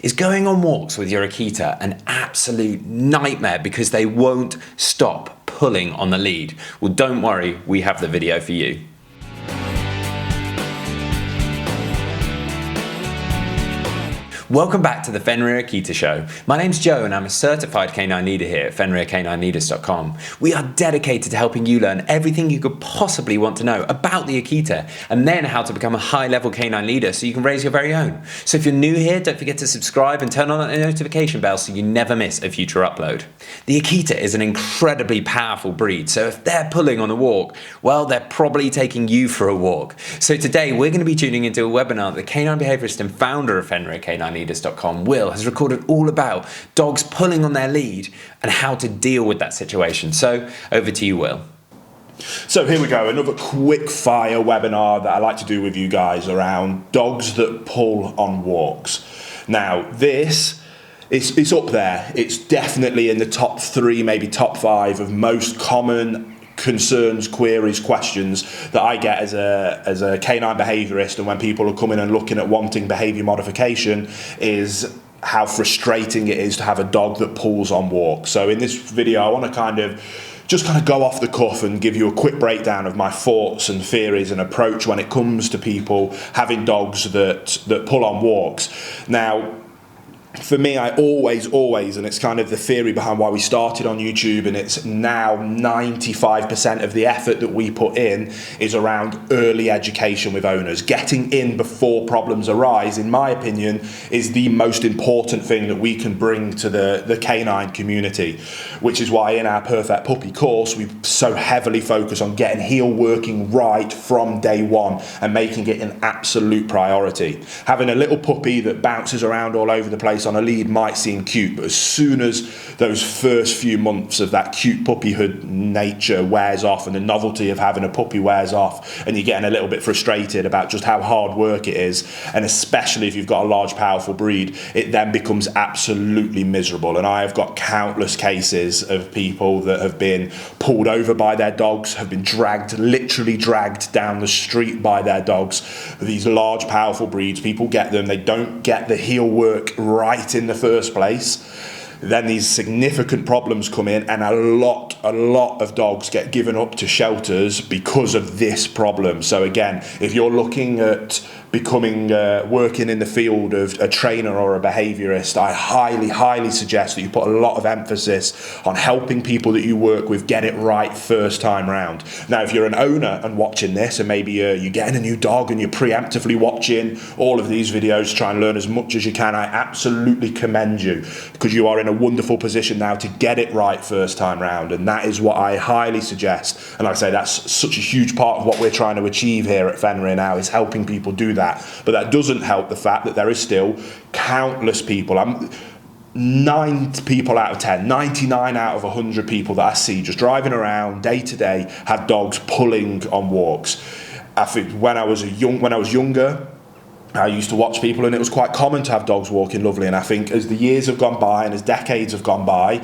Is going on walks with your Akita an absolute nightmare because they won't stop pulling on the lead? Well, don't worry, we have the video for you. Welcome back to the Fenrir Akita Show. My name's Joe and I'm a certified canine leader here at FenrirCanineLeaders.com. We are dedicated to helping you learn everything you could possibly want to know about the Akita and then how to become a high-level canine leader so you can raise your very own. So if you're new here, don't forget to subscribe and turn on that notification bell so you never miss a future upload. The Akita is an incredibly powerful breed, so if they're pulling on a walk, well, they're probably taking you for a walk. So today we're going to be tuning into a webinar that the canine behaviorist and founder of FenrirCanineLeaders.com, Will, has recorded all about dogs pulling on their lead and how to deal with that situation. So over to you, Will. So here we go, another quick fire webinar that I like to do with you guys around dogs that pull on walks. Now this, it's up there. It's definitely in the top 3, maybe top 5 of most common concerns, queries, questions that I get as a canine behaviorist, and when people are coming and looking at wanting behavior modification, is how frustrating it is to have a dog that pulls on walks. So in this video I want to just go off the cuff and give you a quick breakdown of my thoughts and theories and approach when it comes to people having dogs that pull on walks. Now, for me, I always, and it's kind of the theory behind why we started on YouTube, and it's now 95% of the effort that we put in is around early education with owners. Getting in before problems arise, in my opinion, is the most important thing that we can bring to the canine community, which is why in our Perfect Puppy course, we so heavily focus on getting heel working right from day one and making it an absolute priority. Having a little puppy that bounces around all over the place on a lead might seem cute, but as soon as those first few months of that cute puppyhood nature wears off and the novelty of having a puppy wears off and you're getting a little bit frustrated about just how hard work it is, and especially if you've got a large powerful breed, it then becomes absolutely miserable. And I have got countless cases of people that have been pulled over by their dogs, have been literally dragged down the street by their dogs. These large powerful breeds, people get them, they don't get the heel work right in the first place, then these significant problems come in, and a lot of dogs get given up to shelters because of this problem. So again, if you're looking at becoming working in the field of a trainer or a behaviorist, I highly suggest that you put a lot of emphasis on helping people that you work with get it right first time round. Now, if you're an owner and watching this, and maybe you're getting a new dog and you're preemptively watching all of these videos to try and learn as much as you can, I absolutely commend you, because you are in a wonderful position now to get it right first time round, and that is what I highly suggest. And like I say, that's such a huge part of what we're trying to achieve here at Fenrir now, is helping people do that. But that doesn't help the fact that there is still countless people. 9 people out of 10, 99 out of 100 people that I see just driving around day to day have dogs pulling on walks. I think when I was younger, I used to watch people, and it was quite common to have dogs walking lovely. And I think as the years have gone by and as decades have gone by,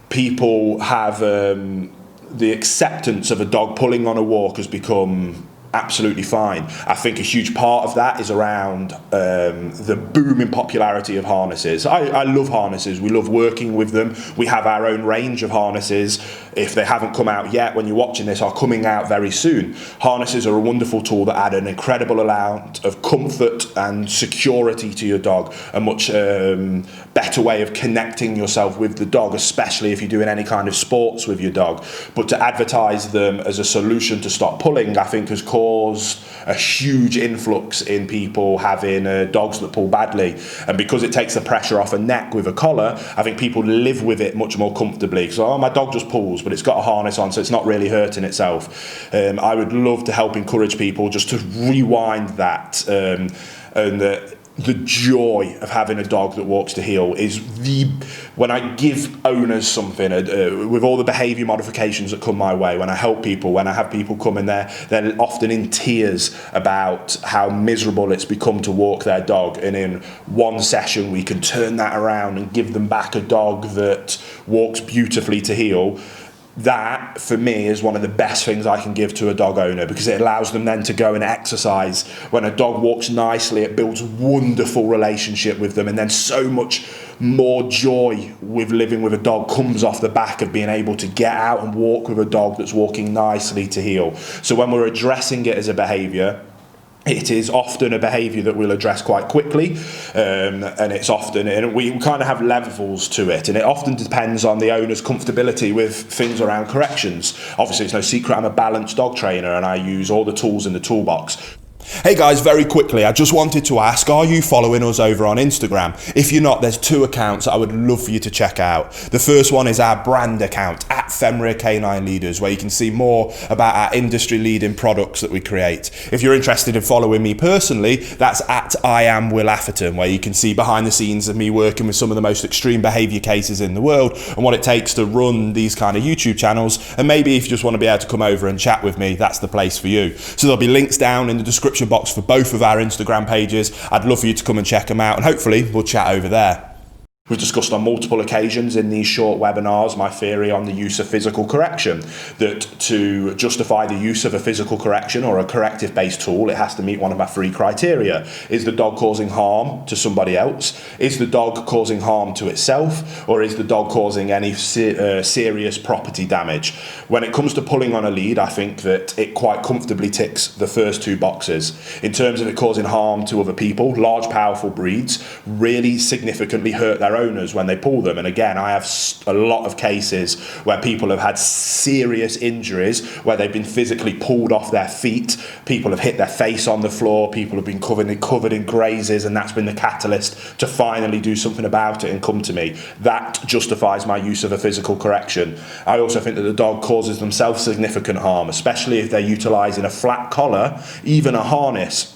people have the acceptance of a dog pulling on a walk has become absolutely fine. I think a huge part of that is around the booming popularity of harnesses. I love harnesses. We love working with them. We have our own range of harnesses. If they haven't come out yet, when you're watching this, are coming out very soon. Harnesses are a wonderful tool that add an incredible amount of comfort and security to your dog, a much better way of connecting yourself with the dog, especially if you're doing any kind of sports with your dog. But to advertise them as a solution to stop pulling, I think has caused a huge influx in people having dogs that pull badly. And because it takes the pressure off a neck with a collar, I think people live with it much more comfortably. So, oh, my dog just pulls, but it's got a harness on, so it's not really hurting itself. I would love to help encourage people just to rewind that, and the joy of having a dog that walks to heel is when I give owners something, with all the behaviour modifications that come my way, when I help people, when I have people come in there, they're often in tears about how miserable it's become to walk their dog, and in one session we can turn that around and give them back a dog that walks beautifully to heel. That, for me, is one of the best things I can give to a dog owner, because it allows them then to go and exercise. When a dog walks nicely, it builds a wonderful relationship with them, and then so much more joy with living with a dog comes off the back of being able to get out and walk with a dog that's walking nicely to heel. So when we're addressing it as a behaviour, it is often a behaviour that we'll address quite quickly, and it's often, and we kind of have levels to it, and it often depends on the owner's comfortability with things around corrections. Obviously, it's no secret I'm a balanced dog trainer, and I use all the tools in the toolbox. Hey guys, very quickly, I just wanted to ask, are you following us over on Instagram? If you're not, there's 2 accounts that I would love for you to check out. The first one is our brand account, at Fenrir Canine Leaders, where you can see more about our industry-leading products that we create. If you're interested in following me personally, that's at I am Will Atherton, where you can see behind the scenes of me working with some of the most extreme behaviour cases in the world and what it takes to run these kind of YouTube channels. And maybe if you just want to be able to come over and chat with me, that's the place for you. So there'll be links down in the description box for both of our Instagram pages. I'd love for you to come and check them out, and hopefully we'll chat over there. We've discussed on multiple occasions in these short webinars my theory on the use of physical correction, that to justify the use of a physical correction or a corrective-based tool, it has to meet one of my 3 criteria. Is the dog causing harm to somebody else? Is the dog causing harm to itself? Or is the dog causing any serious property damage? When it comes to pulling on a lead, I think that it quite comfortably ticks the first 2 boxes. In terms of it causing harm to other people, large, powerful breeds really significantly hurt their owners when they pull them. And again, I have a lot of cases where people have had serious injuries, where they've been physically pulled off their feet, people have hit their face on the floor, people have been covered in grazes, and that's been the catalyst to finally do something about it and come to me. That justifies my use of a physical correction. I also think that the dog causes themselves significant harm, especially if they're utilising a flat collar, even a harness.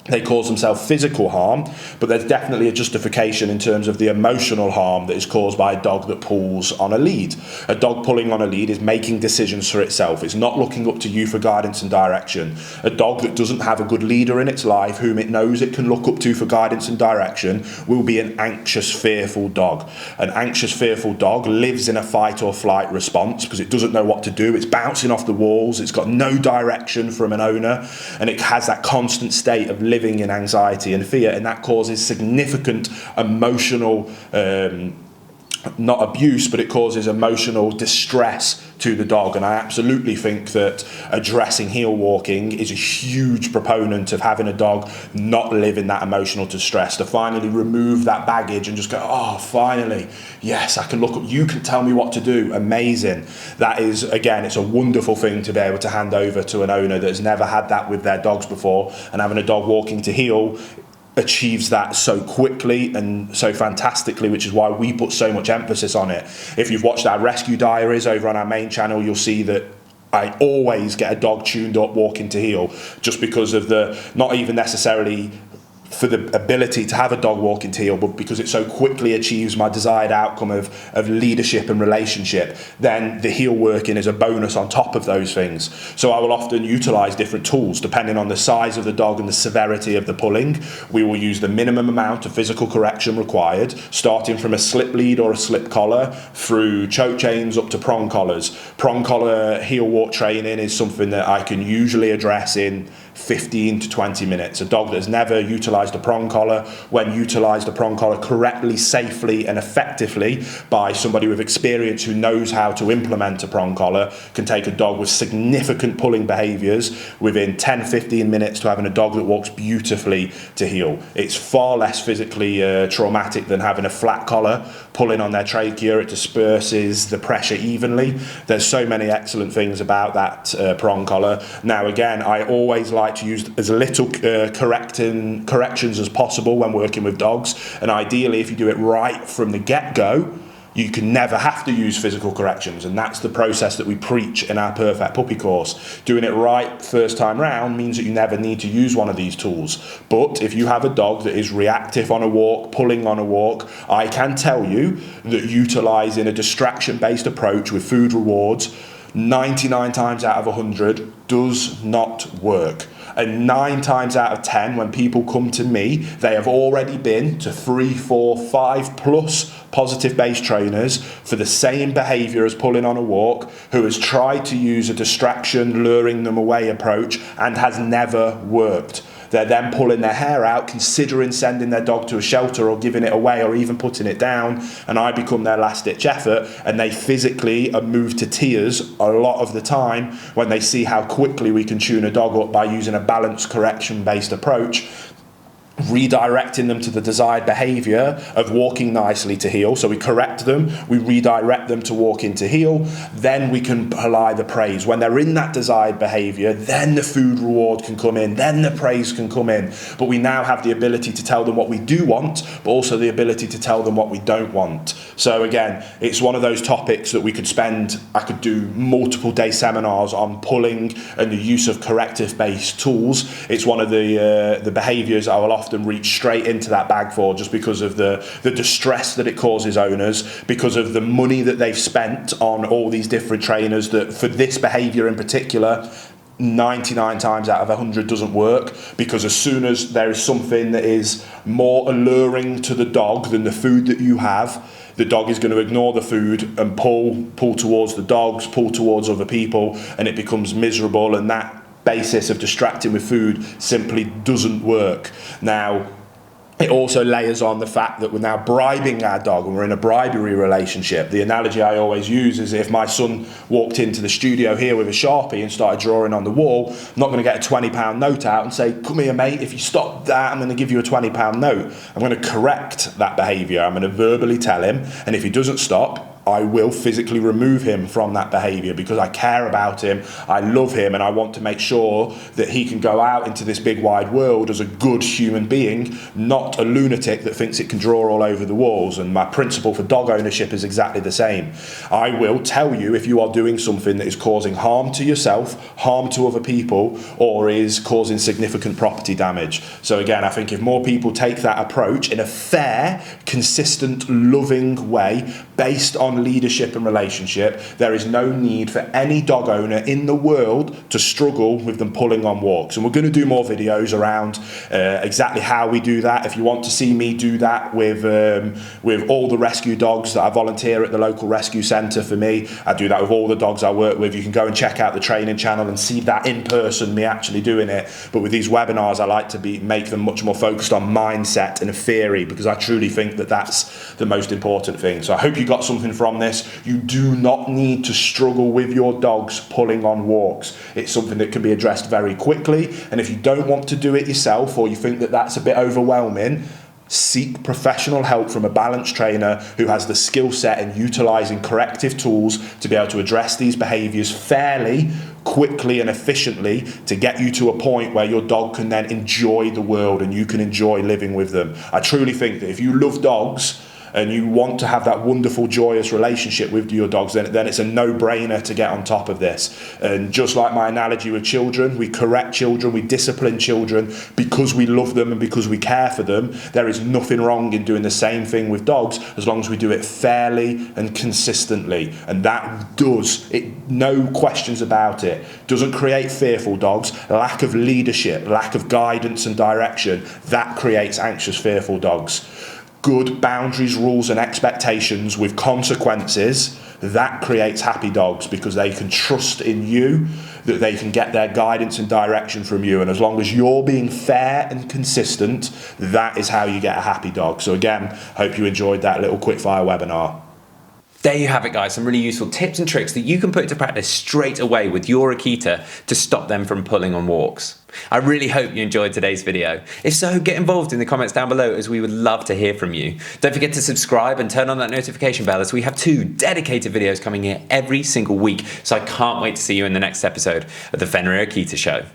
They cause themselves physical harm, but there's definitely a justification in terms of the emotional harm that is caused by a dog that pulls on a lead. A dog pulling on a lead is making decisions for itself. It's not looking up to you for guidance and direction. A dog that doesn't have a good leader in its life whom it knows it can look up to for guidance and direction will be an anxious, fearful dog. An anxious, fearful dog lives in a fight or flight response because it doesn't know what to do. It's bouncing off the walls. It's got no direction from an owner, and it has that constant state of living in anxiety and fear, and that causes significant emotional not abuse, but it causes emotional distress to the dog. And I absolutely think that addressing heel walking is a huge proponent of having a dog not live in that emotional distress, to finally remove that baggage and just go, oh, finally, yes, I can look up, you can tell me what to do, amazing. That is, again, it's a wonderful thing to be able to hand over to an owner that's never had that with their dogs before, and having a dog walking to heel achieves that so quickly and so fantastically, which is why we put so much emphasis on it. If you've watched our rescue diaries over on our main channel, you'll see that I always get a dog tuned up walking to heel, just because of the, not even necessarily for the ability to have a dog walking to heel, but because it so quickly achieves my desired outcome of leadership and relationship, then the heel working is a bonus on top of those things. So I will often utilize different tools depending on the size of the dog and the severity of the pulling. We will use the minimum amount of physical correction required, starting from a slip lead or a slip collar through choke chains up to prong collars. Prong collar heel walk training is something that I can usually address in 15 to 20 minutes. A dog that has never utilized a prong collar, when utilized a prong collar correctly, safely and effectively by somebody with experience who knows how to implement a prong collar, can take a dog with significant pulling behaviors within 10-15 minutes to having a dog that walks beautifully to heel. It's far less physically traumatic than having a flat collar pulling on their trachea. It disperses the pressure evenly. There's so many excellent things about that prong collar. Now again, I always like to use as little corrections as possible when working with dogs, and ideally if you do it right from the get-go, you can never have to use physical corrections, and that's the process that we preach in our Perfect Puppy course. Doing it right first time round means that you never need to use one of these tools. But if you have a dog that is reactive on a walk, pulling on a walk, I can tell you that utilising a distraction-based approach with food rewards 99 times out of 100 does not work. And 9 times out of 10, when people come to me, they have already been to 3, 4, 5 plus positive base trainers for the same behaviour as pulling on a walk, who has tried to use a distraction, luring them away approach and has never worked. They're then pulling their hair out, considering sending their dog to a shelter or giving it away or even putting it down, and I become their last-ditch effort, and they physically are moved to tears a lot of the time when they see how quickly we can tune a dog up by using a balance correction-based approach, redirecting them to the desired behaviour of walking nicely to heel. So we correct them, we redirect them to walk into heel, then we can apply the praise. When they're in that desired behaviour, then the food reward can come in, then the praise can come in. But we now have the ability to tell them what we do want, but also the ability to tell them what we don't want. So again, it's one of those topics that I could do multiple day seminars on pulling and the use of corrective-based tools. It's one of the behaviours I will often reach straight into that bag for, just because of the distress that it causes owners, because of the money that they've spent on all these different trainers that for this behaviour in particular 99 times out of 100 doesn't work, because as soon as there is something that is more alluring to the dog than the food that you have, the dog is going to ignore the food and pull towards the dogs, pull towards other people, and it becomes miserable, and that basis of distracting with food simply doesn't work. Now, it also layers on the fact that we're now bribing our dog and we're in a bribery relationship. The analogy I always use is if my son walked into the studio here with a Sharpie and started drawing on the wall, I'm not going to get a £20 note out and say, come here mate, if you stop that I'm going to give you a £20 note. I'm going to correct that behaviour. I'm going to verbally tell him, and if he doesn't stop, I will physically remove him from that behaviour, because I care about him, I love him, and I want to make sure that he can go out into this big wide world as a good human being, not a lunatic that thinks it can draw all over the walls. And my principle for dog ownership is exactly the same. I will tell you if you are doing something that is causing harm to yourself, harm to other people, or is causing significant property damage. So again, I think if more people take that approach in a fair, consistent, loving way, based on leadership and relationship, there is no need for any dog owner in the world to struggle with them pulling on walks. And we're going to do more videos around exactly how we do that. If you want to see me do that with all the rescue dogs that I volunteer at the local rescue centre for me, I do that with all the dogs I work with. You can go and check out the training channel and see that in person, me actually doing it. But with these webinars, I like to make them much more focused on mindset and theory, because I truly think that that's the most important thing. So I hope you got something from this. You do not need to struggle with your dogs pulling on walks. It's something that can be addressed very quickly, and if you don't want to do it yourself, or you think that that's a bit overwhelming, seek professional help from a balance trainer who has the skill set in utilising corrective tools to be able to address these behaviours fairly, quickly and efficiently, to get you to a point where your dog can then enjoy the world and you can enjoy living with them. I truly think that if you love dogs and you want to have that wonderful, joyous relationship with your dogs, then it's a no-brainer to get on top of this. And just like my analogy with children, we correct children, we discipline children because we love them and because we care for them. There is nothing wrong in doing the same thing with dogs, as long as we do it fairly and consistently. And that does, no questions about it, doesn't create fearful dogs. Lack of leadership, lack of guidance and direction, that creates anxious, fearful dogs. Good boundaries, rules and expectations with consequences, that creates happy dogs, because they can trust in you, that they can get their guidance and direction from you. And as long as you're being fair and consistent, that is how you get a happy dog. So again, hope you enjoyed that little quickfire webinar. There you have it, guys, some really useful tips and tricks that you can put into practice straight away with your Akita to stop them from pulling on walks. I really hope you enjoyed today's video. If so, get involved in the comments down below, as we would love to hear from you. Don't forget to subscribe and turn on that notification bell, as we have 2 dedicated videos coming here every single week. So I can't wait to see you in the next episode of the Fenrir Akita Show.